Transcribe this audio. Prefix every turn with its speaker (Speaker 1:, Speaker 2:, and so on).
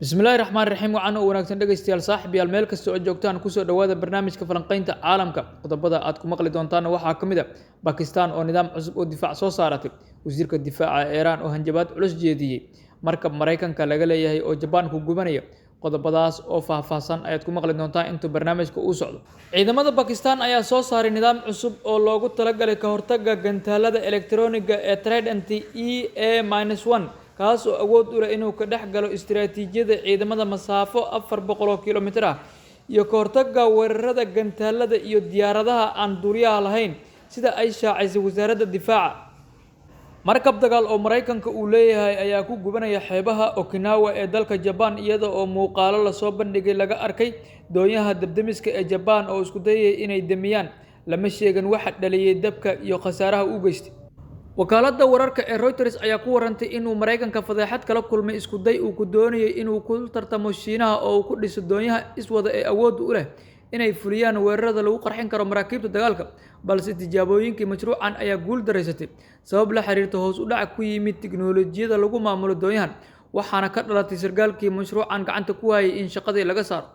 Speaker 1: bismillaahi raxmaani raxiim waxaan u wanaagsan dhegaystayaal saaxiibayaal meel kasta oo joogtaan kusoo dhawaada barnaamijka falanqaynta caalamka qodobada aad ku maqli doontaan waxaa ka mid ah Pakistan oo nidaam cusub oo difaac soo saaratay wasiirka difaaca ee Iran oo hanjabaad culus jeediyay markab Mareykanka laga leeyahay oo Japan ku gubanaya qodobadaas oo faahfaahsan ayaad ku maqli doontaan inta barnaamijka uu socdo ciidamada Pakistan ayaa soo saaray nidaam cusub oo loogu talagalay ka hortagga gantaalada elektarooniga ee Trident EA-1 kaas oo awood u leh inuu ka dhex galo istiraatiijiyada ciidamada masaafo 400 kiiloomitir ah iyo ka hortagga weerarada gantaalada iyo diyaaradaha aan duuliyaha lahayn sida ay shaacisay wasaaradda difaaca markab dagaal oo Mareykanka uu leeyahay ayaa ku gubanaya xeebaha Okinawa ee dalka Japan iyada oo muuqaalo la soo bandhigay laga arkay doonyaha dabdamiska ee Japan oo isku dayay inay damiyaan lama sheegan waxa dhaliyay dabka iyo khasaaraha uu geystay wakaaladda wararka ee Reuters ayaa ku warantay inuu Mareykanka fadeexad kala kulmay isku day uu ku doonayay inuu ku tartamo Shiinaha oo uu ku dhiso doonyaha iswada ee awood u leh inay fuliyaan weerarada lagu qarxin karo maraakiibta dagaalka balse tijaabooyinkii mashruucan ayaa guul dareysatay sabab la xiriirta hoos u dhac ku yimid tiknoolajiyada lagu maamulo doonyahan waxaana ka dhalatay sargaalkii mashruucan gacanta ku hayay in shaqadii laga saaro